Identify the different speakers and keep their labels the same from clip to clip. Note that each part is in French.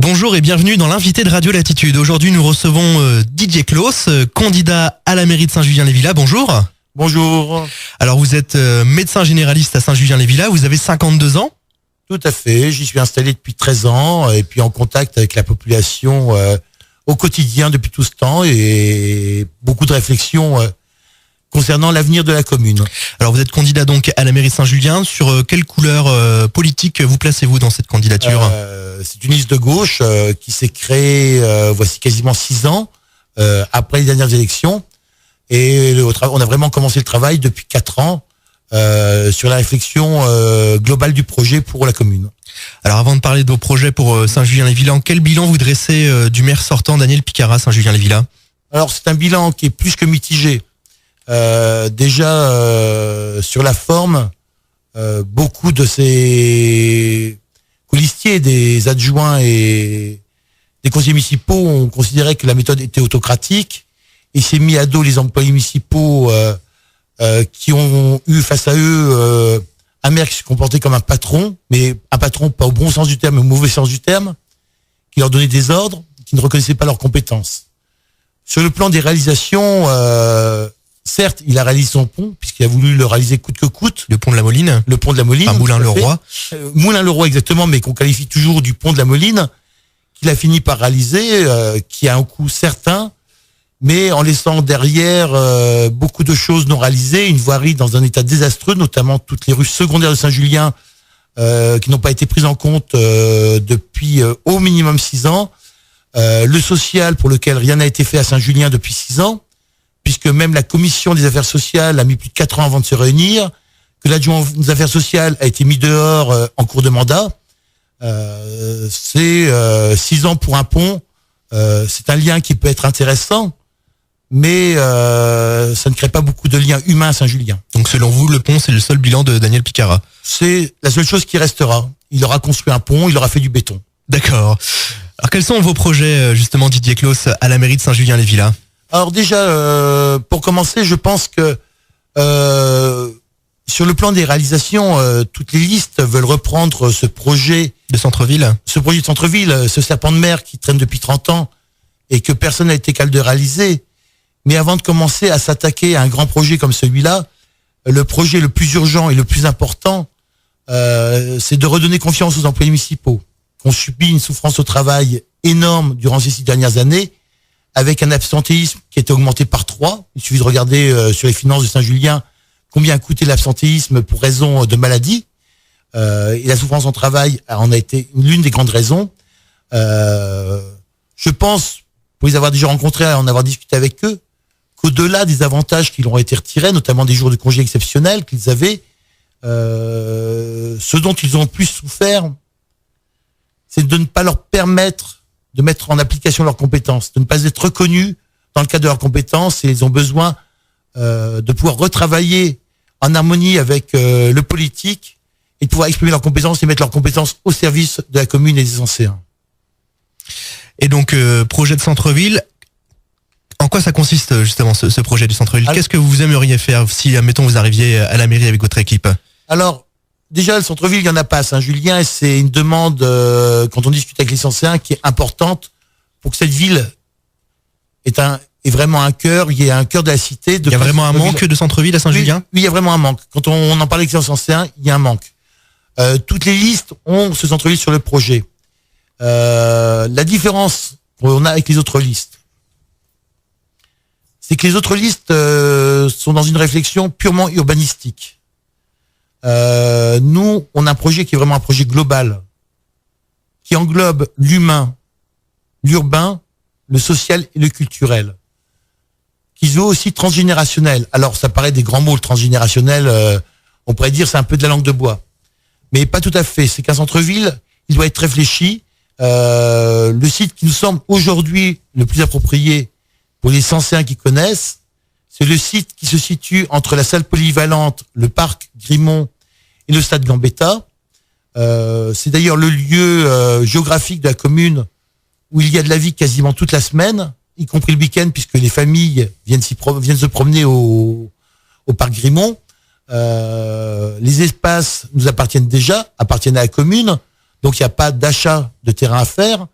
Speaker 1: Bonjour et bienvenue dans l'invité de Radio Latitude. Aujourd'hui, nous recevons Didier Clos, candidat à la mairie de Saint-Julien-les-Villas. Bonjour.
Speaker 2: Bonjour.
Speaker 1: Alors, vous êtes médecin généraliste à Saint-Julien-les-Villas. Vous avez 52 ans.
Speaker 2: Tout à fait. J'y suis installé depuis 13 ans et puis en contact avec la population au quotidien depuis tout ce temps et beaucoup de réflexions concernant l'avenir de la commune.
Speaker 1: Alors, vous êtes candidat donc à la mairie de Saint-Julien. Sur quelle couleur politique vous placez-vous dans cette candidature ?
Speaker 2: C'est une liste de gauche qui s'est créée voici quasiment 6 ans après les dernières élections. Et on a vraiment commencé le travail depuis 4 ans sur la réflexion globale du projet pour la commune.
Speaker 1: Alors, avant de parler de vos projets pour Saint-Julien-les-Villas, quel bilan vous dressez du maire sortant Daniel Picara à Saint-Julien-les-Villas ?
Speaker 2: Alors, c'est un bilan qui est plus que mitigé. Déjà sur la forme, beaucoup de ces colistiers, des adjoints et des conseillers municipaux ont considéré que la méthode était autocratique et s'est mis à dos les employés municipaux qui ont eu face à eux un maire qui se comportait comme un patron, mais un patron pas au bon sens du terme, mais au mauvais sens du terme, qui leur donnait des ordres, qui ne reconnaissait pas leurs compétences. Sur le plan des réalisations, certes, il a réalisé son pont, puisqu'il a voulu le réaliser coûte que coûte.
Speaker 1: Le pont de la Moline.
Speaker 2: Le pont de la Moline.
Speaker 1: Enfin, Moulin-le-Roi.
Speaker 2: Moulin-le-Roi, exactement, mais qu'on qualifie toujours du pont de la Moline, qu'il a fini par réaliser, qui a un coût certain, mais en laissant derrière beaucoup de choses non réalisées, une voirie dans un état désastreux, notamment toutes les rues secondaires de Saint-Julien, qui n'ont pas été prises en compte depuis au minimum 6 ans. Le social, pour lequel rien n'a été fait à Saint-Julien depuis 6 ans, puisque même la commission des affaires sociales a mis plus de 4 ans avant de se réunir, que l'adjoint aux affaires sociales a été mis dehors en cours de mandat. C'est 6 ans pour un pont. C'est un lien qui peut être intéressant, mais ça ne crée pas beaucoup de liens humains à Saint-Julien.
Speaker 1: Donc selon vous, le pont, c'est le seul bilan de Daniel Picara ?
Speaker 2: C'est la seule chose qui restera. Il aura construit un pont, il aura fait du béton. D'accord.
Speaker 1: Alors quels sont vos projets, justement, Didier Clos, à la mairie de Saint-Julien-les-Villas ?
Speaker 2: Alors déjà, pour commencer, je pense que sur le plan des réalisations, toutes les listes veulent reprendre ce projet
Speaker 1: de centre-ville.
Speaker 2: Ce projet de centre-ville, ce serpent de mer qui traîne depuis 30 ans et que personne n'a été capable de réaliser. Mais avant de commencer à s'attaquer à un grand projet comme celui-là, le projet le plus urgent et le plus important, c'est de redonner confiance aux employés municipaux, qui ont subi une souffrance au travail énorme durant ces 6 dernières années, avec un absentéisme qui a été augmenté par 3. Il suffit de regarder sur les finances de Saint-Julien combien a coûté l'absentéisme pour raison de maladie. Et la souffrance au travail en a été l'une des grandes raisons. Je pense, pour les avoir déjà rencontrés, en avoir discuté avec eux, qu'au-delà des avantages qui leur ont été retirés, notamment des jours de congé exceptionnels qu'ils avaient, ce dont ils ont le plus souffert, c'est de ne pas leur permettre de mettre en application leurs compétences, de ne pas être reconnus dans le cadre de leurs compétences, et ils ont besoin de pouvoir retravailler en harmonie avec le politique et de pouvoir exprimer leurs compétences et mettre leurs compétences au service de la commune et des anciens.
Speaker 1: Et donc, projet de centre-ville, en quoi ça consiste justement ce projet du centre-ville ? Qu'est-ce que vous aimeriez faire si, admettons, vous arriviez à la mairie avec votre équipe ? Alors,
Speaker 2: déjà, le centre-ville, il n'y en a pas à Saint-Julien et c'est une demande, quand on discute avec les anciens, qui est importante pour que cette ville est vraiment un cœur, il y a un cœur de la cité.
Speaker 1: Il y a vraiment un manque de centre-ville à Saint-Julien ?
Speaker 2: Oui, il y a vraiment un manque. Quand on en parle avec les anciens, il y a un manque. Toutes les listes ont ce centre-ville sur le projet. La différence qu'on a avec les autres listes, c'est que les autres listes sont dans une réflexion purement urbanistique. Nous, on a un projet qui est vraiment un projet global, qui englobe l'humain, l'urbain, le social et le culturel, qui se veut aussi transgénérationnel. Alors, ça paraît des grands mots, le transgénérationnel, on pourrait dire c'est un peu de la langue de bois. Mais pas tout à fait. C'est qu'un centre-ville, il doit être réfléchi. Le site qui nous semble aujourd'hui le plus approprié pour les anciens qui connaissent, c'est le site qui se situe entre la salle polyvalente, le parc Grimont et le stade Gambetta. C'est d'ailleurs le lieu géographique de la commune où il y a de la vie quasiment toute la semaine, y compris le week-end, puisque les familles viennent se promener au parc Grimont. Les espaces nous appartiennent déjà, appartiennent à la commune, donc il n'y a pas d'achat de terrain à faire.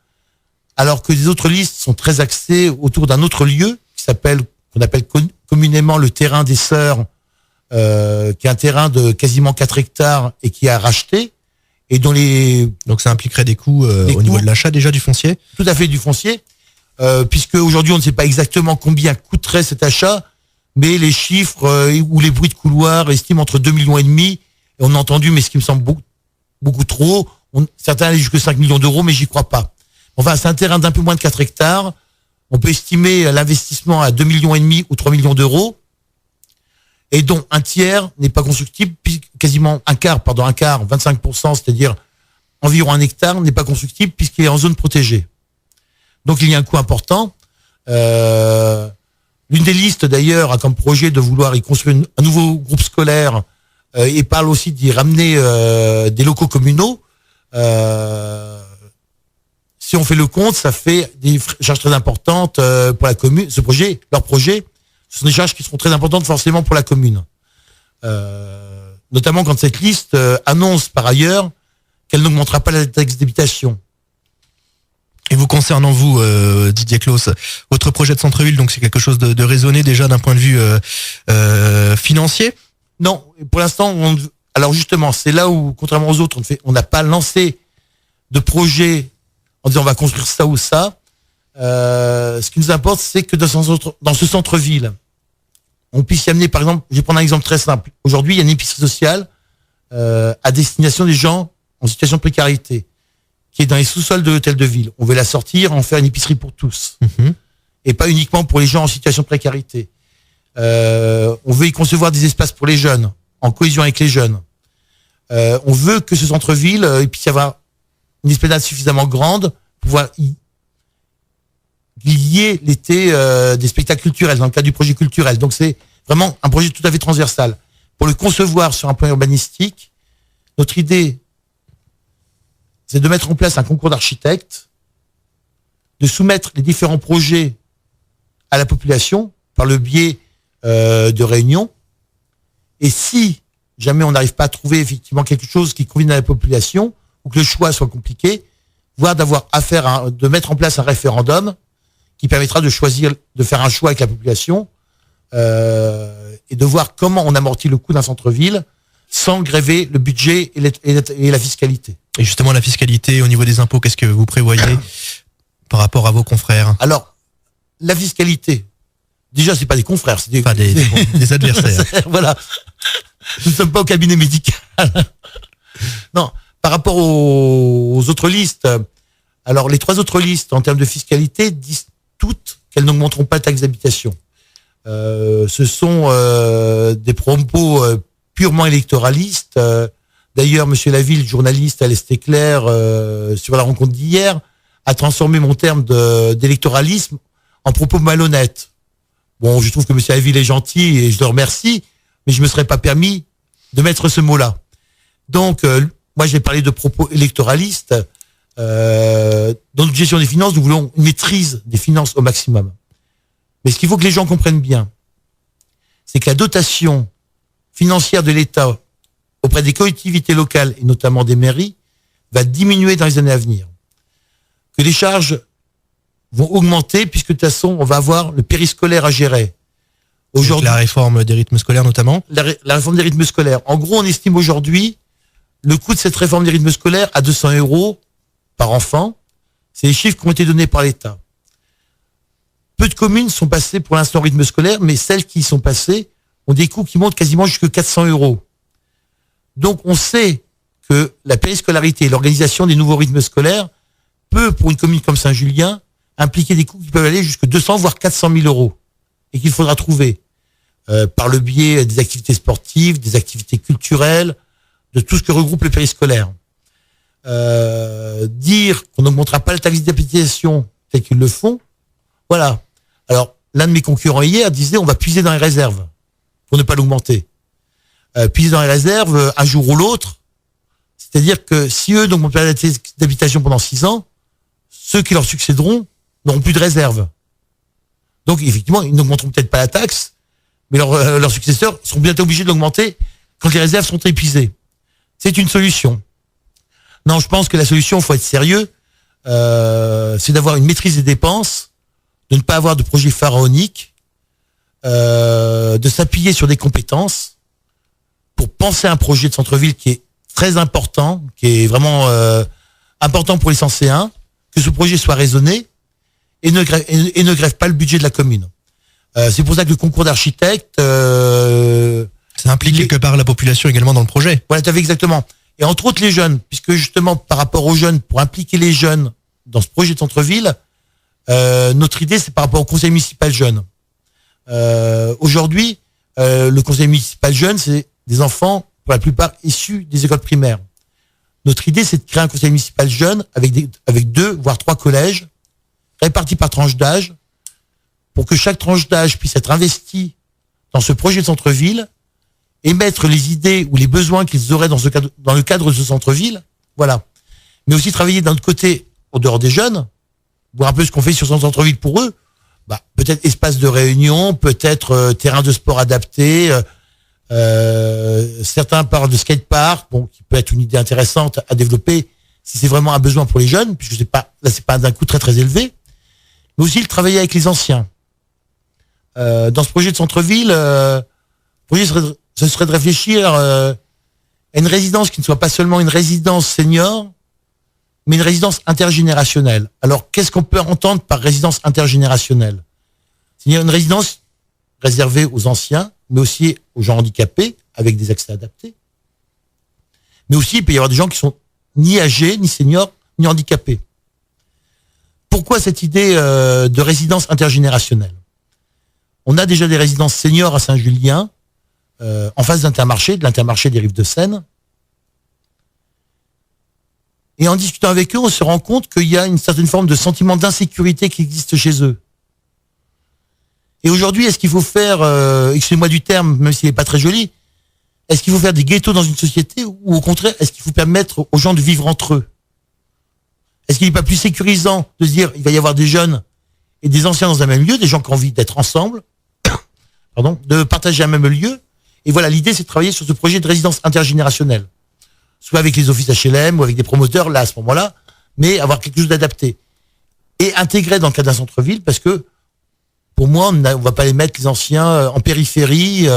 Speaker 2: alors que les autres listes sont très axées autour d'un autre lieu qu'on appelle communément le terrain des Sœurs, qui est un terrain de quasiment 4 hectares et qui a racheté, et dont
Speaker 1: donc ça impliquerait des coûts au niveau de l'achat déjà du foncier.
Speaker 2: Tout à fait, du foncier, puisque aujourd'hui on ne sait pas exactement combien coûterait cet achat, mais les chiffres ou les bruits de couloir estiment entre 2,5 millions et on a entendu, mais ce qui me semble beaucoup trop, certains allaient jusqu'à 5 millions d'euros, mais j'y crois pas. Enfin, c'est un terrain d'un peu moins de 4 hectares. On peut estimer l'investissement à 2,5 millions ou 3 millions d'euros, et dont un tiers n'est pas constructible, quasiment un quart, 25%, c'est-à-dire environ 1 hectare, n'est pas constructible puisqu'il est en zone protégée. Donc il y a un coût important. L'une des listes d'ailleurs a comme projet de vouloir y construire un nouveau groupe scolaire et parle aussi d'y ramener des locaux communaux. Si on fait le compte, ça fait des charges très importantes pour la commune. Leur projet, ce sont des charges qui seront très importantes forcément pour la commune. Notamment quand cette liste annonce par ailleurs qu'elle n'augmentera pas la taxe d'habitation.
Speaker 1: Et vous concernant vous, Didier Clos, votre projet de centre-ville, donc c'est quelque chose de raisonné déjà d'un point de vue financier?
Speaker 2: Non, pour l'instant, alors justement, c'est là où, contrairement aux autres, on n'a pas lancé de projet en disant on va construire ça ou ça. Ce qui nous importe, c'est que dans ce centre-ville, on puisse y amener, par exemple, je vais prendre un exemple très simple. Aujourd'hui, il y a une épicerie sociale à destination des gens en situation de précarité, qui est dans les sous-sols de l'hôtel de ville. On veut la sortir, en faire une épicerie pour tous. Et pas uniquement pour les gens en situation de précarité. On veut y concevoir des espaces pour les jeunes, en cohésion avec les jeunes. On veut que ce centre-ville, il puisse y avoir une esplanade suffisamment grande pour pouvoir y lier l'été des spectacles culturels, dans le cadre du projet culturel. Donc c'est vraiment un projet tout à fait transversal. Pour le concevoir sur un plan urbanistique, notre idée, c'est de mettre en place un concours d'architectes, de soumettre les différents projets à la population par le biais de réunions. Et si jamais on n'arrive pas à trouver effectivement quelque chose qui convienne à la population, ou que le choix soit compliqué, voire de mettre en place un référendum qui permettra de faire un choix avec la population et de voir comment on amortit le coût d'un centre-ville sans gréver le budget et la fiscalité.
Speaker 1: Et justement, la fiscalité au niveau des impôts, qu'est-ce que vous prévoyez par rapport à vos confrères?
Speaker 2: Alors, la fiscalité, déjà, c'est pas des confrères, c'est
Speaker 1: des adversaires.
Speaker 2: Voilà. Nous ne sommes pas au cabinet médical. Non, par rapport aux autres listes, alors les 3 autres listes en termes de fiscalité disent toutes qu'elles n'augmenteront pas la taxe d'habitation. Ce sont des propos purement électoralistes. D'ailleurs, Monsieur Laville, journaliste à l'Est Éclair, sur la rencontre d'hier, a transformé mon terme d'électoralisme en propos malhonnêtes. Bon, je trouve que Monsieur Laville est gentil et je le remercie, mais je me serais pas permis de mettre ce mot-là. Donc, moi, j'ai parlé de propos électoralistes. Dans notre gestion des finances, nous voulons une maîtrise des finances au maximum. Mais ce qu'il faut que les gens comprennent bien, c'est que la dotation financière de l'État auprès des collectivités locales, et notamment des mairies, va diminuer dans les années à venir. Que les charges vont augmenter, puisque de toute façon, on va avoir le périscolaire à gérer.
Speaker 1: Aujourd'hui, la réforme des rythmes scolaires notamment.
Speaker 2: La réforme des rythmes scolaires. En gros, on estime aujourd'hui le coût de cette réforme des rythmes scolaires à 200 € par enfant. C'est les chiffres qui ont été donnés par l'État. Peu de communes sont passées pour l'instant au rythme scolaire, mais celles qui y sont passées ont des coûts qui montent quasiment jusqu'à 400 €. Donc, on sait que la périscolarité et l'organisation des nouveaux rythmes scolaires peut, pour une commune comme Saint-Julien, impliquer des coûts qui peuvent aller jusqu'à 200 voire 400 000 € et qu'il faudra trouver par le biais des activités sportives, des activités culturelles, de tout ce que regroupe le périscolaire. Dire qu'on n'augmentera pas la taxe d'habitation tel qu'ils le font, voilà. Alors, l'un de mes concurrents hier disait on va puiser dans les réserves pour ne pas l'augmenter. Puiser dans les réserves un jour ou l'autre, c'est-à-dire que si eux n'augmentent pas la taxe d'habitation pendant 6 ans, ceux qui leur succéderont n'auront plus de réserves. Donc, effectivement, ils n'augmenteront peut-être pas la taxe, mais leurs successeurs seront bientôt obligés de l'augmenter quand les réserves seront épuisées. C'est une solution. Non, je pense que la solution, il faut être sérieux. c'est d'avoir une maîtrise des dépenses, de ne pas avoir de projet pharaonique, de s'appuyer sur des compétences pour penser un projet de centre-ville qui est très important, qui est vraiment important pour les Sancéens, que ce projet soit raisonné et ne grève pas le budget de la commune. C'est pour ça que le concours d'architectes...
Speaker 1: ça implique quelque part la population également dans le projet.
Speaker 2: Voilà, tu avais exactement. Et entre autres les jeunes, puisque justement par rapport aux jeunes, pour impliquer les jeunes dans ce projet de centre-ville, notre idée c'est par rapport au conseil municipal jeune. Aujourd'hui, le conseil municipal jeune, c'est des enfants, pour la plupart, issus des écoles primaires. Notre idée, c'est de créer un conseil municipal jeune avec 2, voire 3 collèges, répartis par tranche d'âge, pour que chaque tranche d'âge puisse être investie dans ce projet de centre-ville, émettre les idées ou les besoins qu'ils auraient dans le cadre de ce centre-ville, voilà. Mais aussi travailler d'un autre côté, au dehors des jeunes, voir un peu ce qu'on fait sur son centre-ville pour eux, peut-être espace de réunion, peut-être terrain de sport adapté, certains parlent de skatepark, qui peut être une idée intéressante à développer si c'est vraiment un besoin pour les jeunes, puisque c'est pas d'un coût très très élevé, mais aussi le travailler avec les anciens. Dans ce projet de centre-ville, ce serait de réfléchir à une résidence qui ne soit pas seulement une résidence senior, mais une résidence intergénérationnelle. Alors, qu'est-ce qu'on peut entendre par résidence intergénérationnelle? C'est une résidence réservée aux anciens, mais aussi aux gens handicapés, avec des accès adaptés. Mais aussi, il peut y avoir des gens qui sont ni âgés, ni seniors, ni handicapés. Pourquoi cette idée de résidence intergénérationnelle? On a déjà des résidences seniors à Saint-Julien, en face de l'Intermarché des Rives de Seine. Et en discutant avec eux, on se rend compte qu'il y a une certaine forme de sentiment d'insécurité qui existe chez eux. Et aujourd'hui, est-ce qu'il faut faire, excusez-moi du terme, même s'il n'est pas très joli, est-ce qu'il faut faire des ghettos dans une société ou au contraire, est-ce qu'il faut permettre aux gens de vivre entre eux? Est-ce qu'il n'est pas plus sécurisant de se dire il va y avoir des jeunes et des anciens dans un même lieu, des gens qui ont envie d'être ensemble, de partager un même lieu? Et voilà, l'idée, c'est de travailler sur ce projet de résidence intergénérationnelle. Soit avec les offices HLM ou avec des promoteurs, là, à ce moment-là, mais avoir quelque chose d'adapté. Et intégrer dans le cadre d'un centre-ville, parce que, pour moi, on va pas les mettre, les anciens, en périphérie,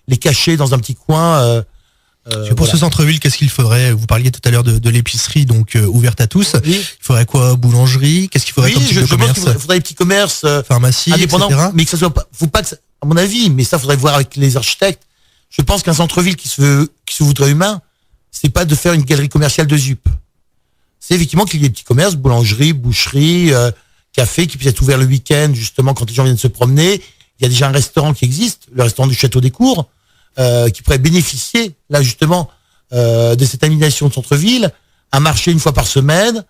Speaker 2: les cacher dans un petit coin.
Speaker 1: Pour ce centre-ville, qu'est-ce qu'il faudrait? Vous parliez tout à l'heure de l'épicerie, donc ouverte à tous.
Speaker 2: Oui.
Speaker 1: Il faudrait quoi? Boulangerie? Qu'est-ce qu'il faudrait comme type de commerce?
Speaker 2: Je pense qu'il faudrait des petits commerces
Speaker 1: pharmacie,
Speaker 2: indépendants,
Speaker 1: etc.
Speaker 2: mais que ça soit pas, faut pas que, à mon avis, mais ça faudrait voir avec les architectes. Je pense qu'un centre-ville qui se voudrait humain, c'est pas de faire une galerie commerciale de ZUP. C'est effectivement qu'il y ait des petits commerces, boulangerie, boucherie, café, qui puissent être ouverts le week-end, justement, quand les gens viennent se promener. Il y a déjà un restaurant qui existe, le restaurant du Château des Cours, qui pourrait bénéficier, là, justement, de cette animation de centre-ville, un marché une fois par semaine,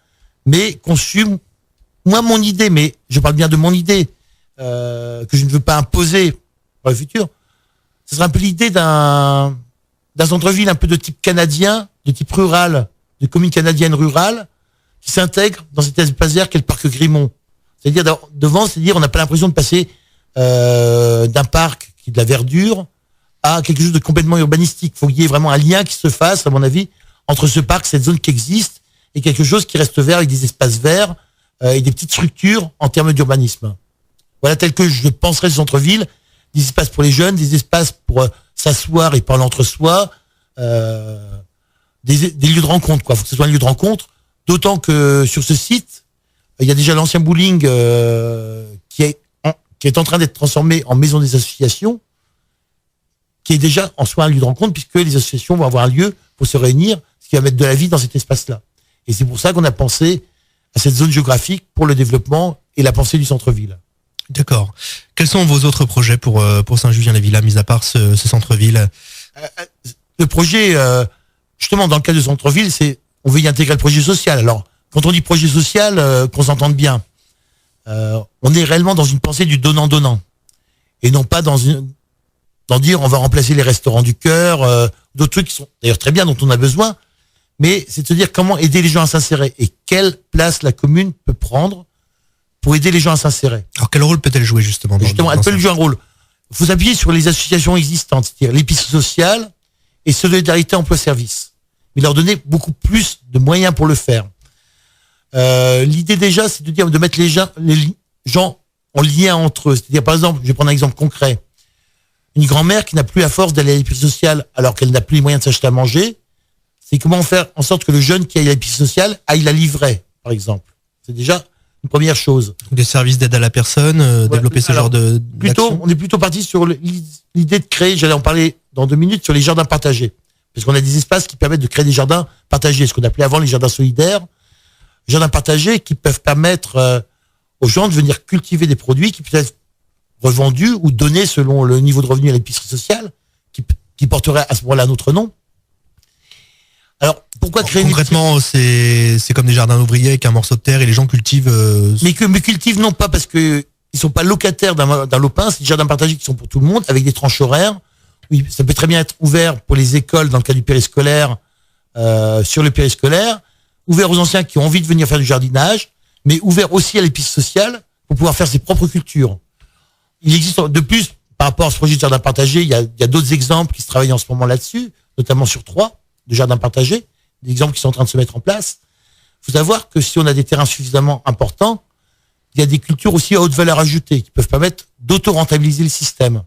Speaker 2: mais conçu, moi, mon idée, mais je parle bien de mon idée, que je ne veux pas imposer pour le futur. Ce serait un peu l'idée d'un centre-ville un peu de type canadien, de type rural, de commune canadienne rurale, qui s'intègre dans cet espace vert qu'est le parc Grimont. C'est-à-dire, c'est-à-dire, on n'a pas l'impression de passer d'un parc qui est de la verdure à quelque chose de complètement urbanistique. Il faut qu'il y ait vraiment un lien qui se fasse, à mon avis, entre ce parc, cette zone qui existe, et quelque chose qui reste vert avec des espaces verts et des petites structures en termes d'urbanisme. Voilà, tel que je penserais ce centre-ville, des espaces pour les jeunes, des espaces pour s'asseoir et parler entre soi, des lieux de rencontre, quoi. Faut que ce soit un lieu de rencontre, d'autant que sur ce site, il y a déjà l'ancien bowling qui est en train d'être transformé en maison des associations, qui est déjà en soi un lieu de rencontre, puisque les associations vont avoir un lieu pour se réunir, ce qui va mettre de la vie dans cet espace-là. Et c'est pour ça qu'on a pensé à cette zone géographique pour le développement et la pensée du centre-ville.
Speaker 1: D'accord. Quels sont vos autres projets pour Saint-Julien-les-Villas, mis à part ce centre-ville?
Speaker 2: Le projet, justement, dans le cas de centre-ville, on veut y intégrer le projet social. Alors, quand on dit projet social, qu'on s'entende bien, on est réellement dans une pensée du donnant-donnant. Et non pas dans dire on va remplacer les restaurants du cœur, d'autres trucs qui sont d'ailleurs très bien, dont on a besoin, mais c'est de se dire comment aider les gens à s'insérer et quelle place la commune peut prendre pour aider les gens à s'insérer.
Speaker 1: Alors quel rôle peut-elle jouer justement
Speaker 2: elle peut jouer un rôle. Il faut s'appuyer sur les associations existantes, c'est-à-dire l'épice sociale et solidarité emploi-service, mais leur donner beaucoup plus de moyens pour le faire. L'idée déjà, c'est de mettre les gens en lien entre eux. C'est-à-dire, par exemple, je vais prendre un exemple concret. Une grand-mère qui n'a plus la force d'aller à l'épicerie sociale alors qu'elle n'a plus les moyens de s'acheter à manger, c'est comment faire en sorte que le jeune qui aille à l'épicerie sociale aille la livrer, par exemple. C'est déjà une première chose.
Speaker 1: Des services d'aide à la personne, développer ce genre de
Speaker 2: on est plutôt parti sur l'idée de créer, j'allais en parler dans 2 minutes, sur les jardins partagés. Parce qu'on a des espaces qui permettent de créer des jardins partagés, ce qu'on appelait avant les jardins solidaires. Jardins partagés qui peuvent permettre aux gens de venir cultiver des produits qui peuvent être revendus ou donnés selon le niveau de revenu à l'épicerie sociale, qui porterait à ce moment-là notre nom. Alors, pourquoi créer
Speaker 1: concrètement, c'est comme des jardins ouvriers avec un morceau de terre et les gens cultivent.
Speaker 2: Mais cultivent non pas parce que ils sont pas locataires d'un lopin, c'est des jardins partagés qui sont pour tout le monde, avec des tranches horaires. Oui, ça peut très bien être ouvert pour les écoles dans le cas du périscolaire, sur le périscolaire, ouvert aux anciens qui ont envie de venir faire du jardinage, mais ouvert aussi à l'épicerie sociale pour pouvoir faire ses propres cultures. Il existe de plus, par rapport à ce projet de jardin partagé, il y a d'autres exemples qui se travaillent en ce moment là-dessus, notamment sur 3 de jardins partagés, des exemples qui sont en train de se mettre en place. Il faut savoir que si on a des terrains suffisamment importants, il y a des cultures aussi à haute valeur ajoutée qui peuvent permettre d'auto-rentabiliser le système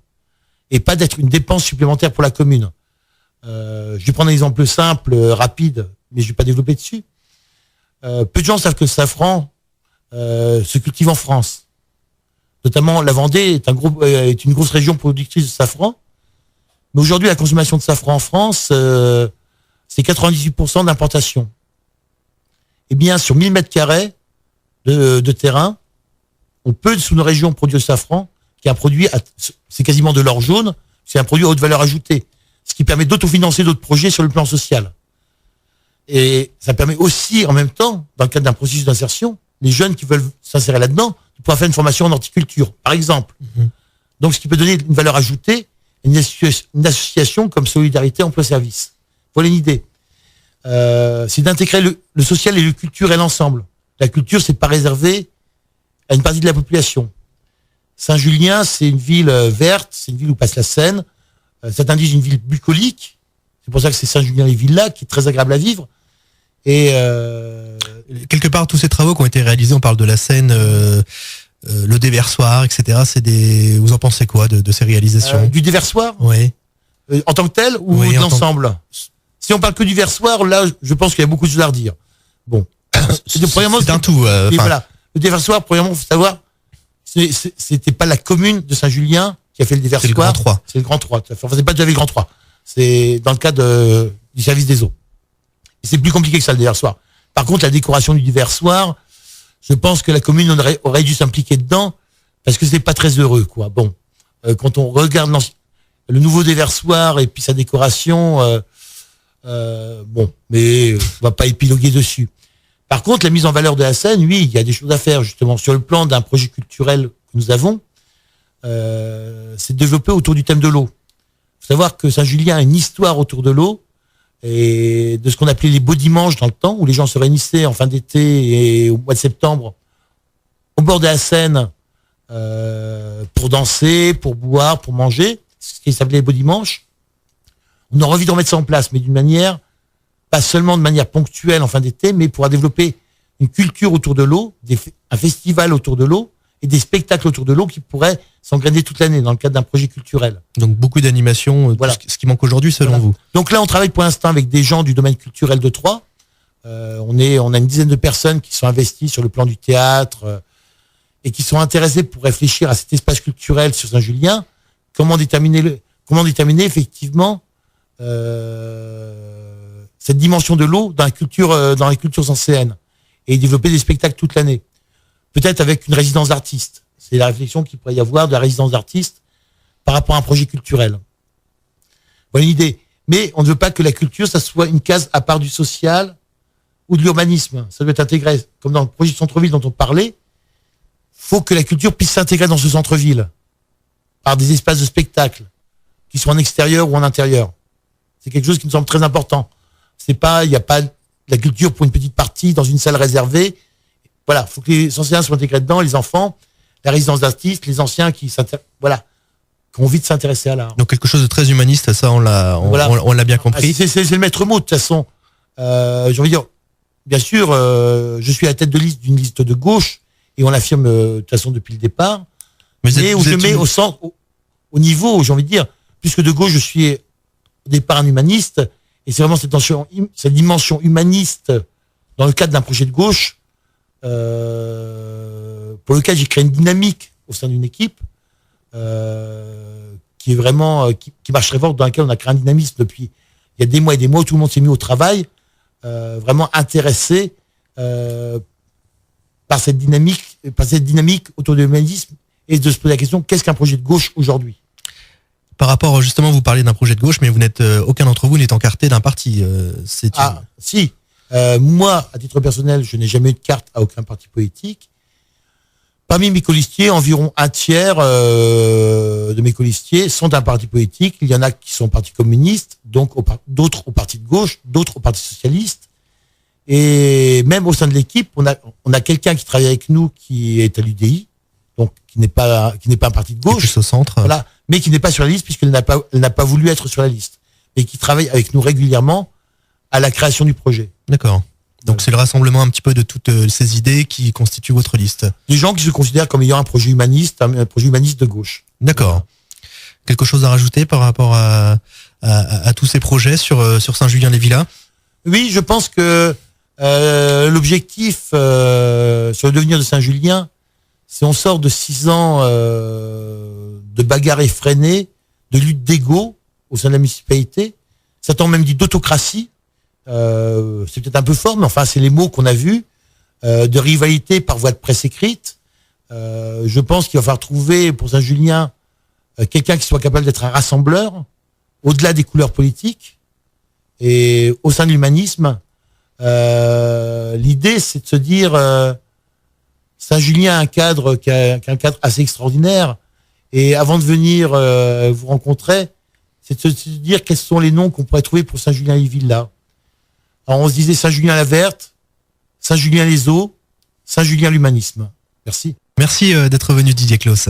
Speaker 2: et pas d'être une dépense supplémentaire pour la commune. Je vais prendre un exemple simple, rapide, mais je vais pas développer dessus. Peu de gens savent que le safran se cultive en France. Notamment, la Vendée est une grosse région productrice de safran. Mais aujourd'hui, la consommation de safran en France, c'est 98% d'importation. Eh bien, sur 1000 mètres carrés de terrain, on peut, sous nos régions, produire le safran, qui est un produit, c'est quasiment de l'or jaune, c'est un produit à haute valeur ajoutée, ce qui permet d'autofinancer d'autres projets sur le plan social. Et ça permet aussi, en même temps, dans le cadre d'un processus d'insertion, les jeunes qui veulent s'insérer là-dedans, de pouvoir faire une formation en horticulture, par exemple. Donc, ce qui peut donner une valeur ajoutée, une association comme Solidarité Emploi Service. Voilà une idée. C'est d'intégrer le social et le culturel ensemble. La culture, c'est pas réservé à une partie de la population. Saint-Julien, c'est une ville verte, c'est une ville où passe la Seine. Certains disent une ville bucolique. C'est pour ça que c'est Saint-Julien-les-Villas, qui est très agréable à vivre. Et
Speaker 1: quelque part, tous ces travaux qui ont été réalisés, on parle de la Seine, le déversoir, etc. Vous en pensez quoi de ces réalisations?
Speaker 2: Du déversoir?
Speaker 1: Oui.
Speaker 2: En tant que tel ou de l'ensemble? Si on parle que du versoir, là, je pense qu'il y a beaucoup de choses à redire. Bon.
Speaker 1: C'est un tout.
Speaker 2: Voilà. Le déversoir, premièrement, faut savoir, c'était pas la commune de Saint-Julien qui a fait le déversoir.
Speaker 1: C'est le Grand 3.
Speaker 2: C'est le Grand 3. Enfin, c'est pas déjà le Grand 3. C'est dans le cadre du service des eaux. Et c'est plus compliqué que ça, le déversoir. Par contre, la décoration du déversoir, je pense que la commune aurait dû s'impliquer dedans parce que c'est pas très heureux, quoi. Bon. Quand on regarde le nouveau déversoir et puis sa décoration, bon, mais on va pas épiloguer dessus. Par contre, la mise en valeur de la Seine, oui, il y a des choses à faire, justement, sur le plan d'un projet culturel que nous avons, c'est de développer autour du thème de l'eau. Il faut savoir que Saint-Julien a une histoire autour de l'eau et de ce qu'on appelait les beaux dimanches dans le temps, où les gens se réunissaient en fin d'été et au mois de septembre au bord de la Seine pour danser, pour boire, pour manger, ce qui s'appelait les beaux dimanches. On a envie de remettre ça en place, mais d'une manière, pas seulement de manière ponctuelle en fin d'été, mais pour développer une culture autour de l'eau, un festival autour de l'eau et des spectacles autour de l'eau qui pourraient s'engrainer toute l'année dans le cadre d'un projet culturel.
Speaker 1: Donc beaucoup d'animations, voilà. Ce qui manque aujourd'hui selon vous.
Speaker 2: Donc là, on travaille pour l'instant avec des gens du domaine culturel de Troyes. On a une dizaine de personnes qui sont investies sur le plan du théâtre et qui sont intéressées pour réfléchir à cet espace culturel sur Saint-Julien. Comment déterminer effectivement cette dimension de l'eau dans les cultures anciennes et développer des spectacles toute l'année. Peut-être avec une résidence d'artistes. C'est la réflexion qu'il pourrait y avoir de la résidence d'artistes par rapport à un projet culturel. Voilà une idée. Mais on ne veut pas que la culture, ça soit une case à part du social ou de l'urbanisme. Ça doit être intégré. Comme dans le projet de centre-ville dont on parlait, faut que la culture puisse s'intégrer dans ce centre-ville par des espaces de spectacle qui soient en extérieur ou en intérieur. C'est quelque chose qui me semble très important. Il n'y a pas la culture pour une petite partie dans une salle réservée. Voilà, faut que les anciens soient intégrés dedans, les enfants, la résidence d'artistes, les anciens qui ont envie de s'intéresser à l'art.
Speaker 1: Donc quelque chose de très humaniste, ça on l'a bien compris.
Speaker 2: C'est le maître mot de toute façon. J'ai envie de dire, bien sûr, je suis à la tête de liste d'une liste de gauche, et on l'affirme de toute façon depuis le départ, mais où je mets au centre, au niveau, j'ai envie de dire, puisque de gauche, je suis au départ un humaniste, et c'est vraiment cette dimension humaniste dans le cadre d'un projet de gauche, pour lequel j'ai créé une dynamique au sein d'une équipe, qui est vraiment, qui marcherait fort, dans laquelle on a créé un dynamisme depuis il y a des mois et des mois, où tout le monde s'est mis au travail, vraiment intéressé par cette dynamique autour de l'humanisme, et de se poser la question, qu'est-ce qu'un projet de gauche aujourd'hui?
Speaker 1: Par rapport, justement, vous parlez d'un projet de gauche, mais vous n'êtes aucun d'entre vous n'est encarté d'un parti.
Speaker 2: Si. Moi, à titre personnel, je n'ai jamais eu de carte à aucun parti politique. Parmi mes colistiers, environ un tiers de mes colistiers sont d'un parti politique. Il y en a qui sont au Parti communiste, donc d'autres au Parti de gauche, d'autres au Parti socialiste. Et même au sein de l'équipe, on a quelqu'un qui travaille avec nous qui est à l'UDI, donc qui n'est pas un parti de gauche,
Speaker 1: plus au centre.
Speaker 2: Voilà, mais qui n'est pas sur la liste puisqu'elle n'a pas voulu être sur la liste, et qui travaille avec nous régulièrement à la création du projet.
Speaker 1: D'accord. Donc c'est le rassemblement un petit peu de toutes ces idées qui constituent votre liste.
Speaker 2: Des gens qui se considèrent comme ayant un projet humaniste de gauche.
Speaker 1: D'accord. Voilà. Quelque chose à rajouter par rapport à tous ces projets sur Saint-Julien-les-Villas? Oui,
Speaker 2: je pense que l'objectif sur le devenir de Saint-Julien, c'est on sort de 6 ans de bagarres effrénées, de lutte d'ego au sein de la municipalité. Certains ont même dit d'autocratie. C'est peut-être un peu fort, mais enfin c'est les mots qu'on a vus, de rivalité par voie de presse écrite. Je pense qu'il va falloir trouver pour Saint-Julien quelqu'un qui soit capable d'être un rassembleur au-delà des couleurs politiques, et au sein de l'humanisme, l'idée c'est de se dire Saint-Julien a un cadre qui a un cadre assez extraordinaire, et avant de venir vous rencontrer, c'est de se dire quels sont les noms qu'on pourrait trouver pour Saint-Julien-les-Villas. Alors on se disait Saint-Julien-la-Verte, Saint-Julien-les-Eaux, Saint-Julien-l'humanisme. Merci.
Speaker 1: Merci d'être venu, Didier Clos.